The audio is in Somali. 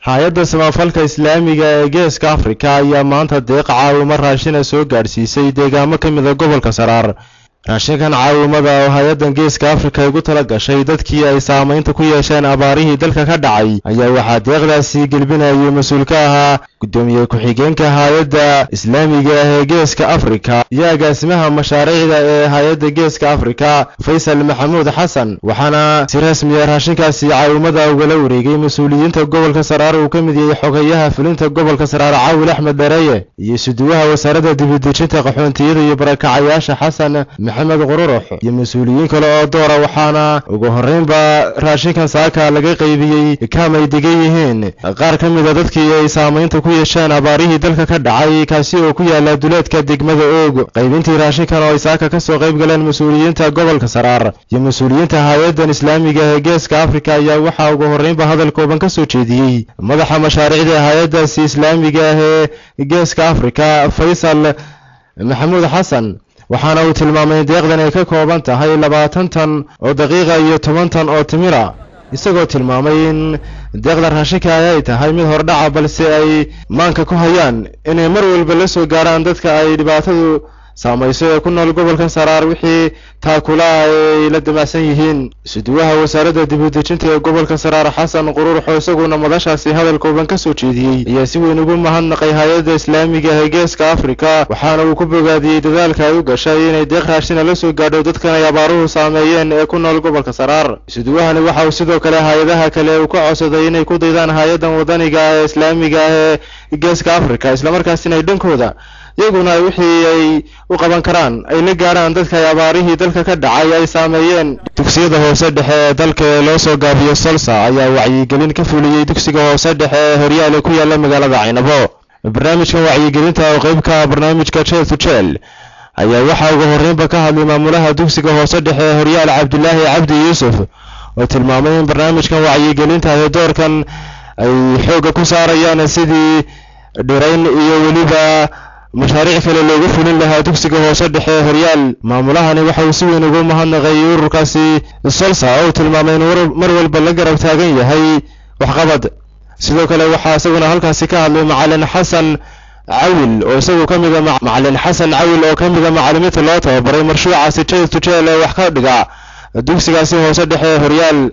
hay'adda samafalka Islaamiga ee Geeska Afrika ayaa maanta deeq caawimo raashin soo gaarsiisay deegaamo ka mid ah gobolka Saraar. raashinkan caawimada oo hay'addan Geeska Afrika ugu tala gashay dadkii ay saameynta ku yeesheen abaarihii dalka ka dhacay ayaa waxaa deeqdaasi galbinayay mas'uulka ahaa gudoomiye ku-xigeenka hay'adda Islaamiga ee Geeska Afrika iyo agaasimaha mashaariicda ee hay'adda Geeska Afrika Faysal Maxamuud Xasan, waxaana si rasmi ah raashinkaasi caawimada uga wareegay mas'uuliyiinta gobolka Saraar oo ka mid yahay xogayaha fulinta gobolka Saraar Caawil Axmed Dareeye iyo suduwaha wasaaradda dibadejinta qaxoontiyada iyo barakacayaasha Xasan Maxamed Qururux iyo mas'uuliyiin kale oo doora. waxaana ugu horreynba raashinkan saaka laga qaybiyay kaamay degan yihiin qaar ka mid ah dadkii ay saameynta ku yeesheen abaarihii dalka ka dhacay, kaasi oo ku yaala duleedka degmada Oog. qaybintii raashinkan oo ay saaka ka soo qayb galeen mas'uuliyiinta gobolka Saraar iyo mas'uuliyiinta hay'addan Islaamiga ee Geeska Afrika ayaa waxaa ugu horreynba hadal kooban ka soo jeediyay madaxa mashaariicda hay'addaasi Islaamiga ee Geeska Afrika Faysal Maxamuud Xasan, waxaana uu tilmaamay in deeqdan ay ka kooban tahay 20 tan oo daqiiqa iyo 10 tan oo timira, isagoo tilmaamay in deeqda raashinka ay tahay mid hordhaca balse ay maanka ku hayaan inay mar walba la soo gaaraan dadka ay dhibaatadu saameysay ee ku nool gobolka Saraar wixii taakula ay la damacsan yihiin. suduwaha wasaaradda dibadejinta ee gobolka Saraar Xasan Qururux oo isaguna madashaasi hadal kooban ka soo jeediyay ayaa si weyn ugu mahadnaqay hay'adda Islaamiga ee Geeska Afrika, waxaana uu ku bogaadiyay dadaalka ay u gashay inay deeq raashin la soo gaadho dadkan ay abaaruhu saameeyeen ee ku nool gobolka Saraar. suduwahani waxa uu sidoo kale hay'adaha kale uu ka codsaday inay ku daydaan hay'addan wadaniga ee Islaamiga ee Geeska Afrika, isla markaasina ay dhankooda iyaguna wixii ay u qaban karaan ay la gaaraan dadka ay abaarihii dalka ka dhacay ay saameeyeen. dugsiyada hoose dhexe ee dalka ee loo soo gaabiyo Salsa ayaa wacyigelin ka fuliyay dugsiga hoose dhexe ee Horyaal ku yaala magaalada Caynabo. barnaamijkan wacyigelinta oo qayb ka ah barnaamijka Cheel to Cheel ayaa waxaa ugu horreynba ka hadlay maamulaha dugsiga hoose dhexe ee Horyaal Cabdullaahi Cabdi Yuusuf oo tilmaamay in barnaamijkan wacyigelinta ee doorkan ay xoog ku saarayaan sidii dhirayn iyo weliba mashaariic kale loogu fulin lahaa dugsiga hoose dhexe ee Horyaal. maamulahani waxa uu si weyn ugu mahadnaqay ururkaasi Salsa oo tilmaamay in mar walba la garab taagan yahay waxqabad. sidoo kale waxaa isaguna halkaasi ka hadlay macallin Xasan Caawil oo isagu ka mid ah macallin Xasan Caawil oo ka mid ah macallimiinta loo tababaray mashruucaasi Cheel to Cheel ee wax ka dhiga dugsigaasi hoose dhexe ee Horyaal.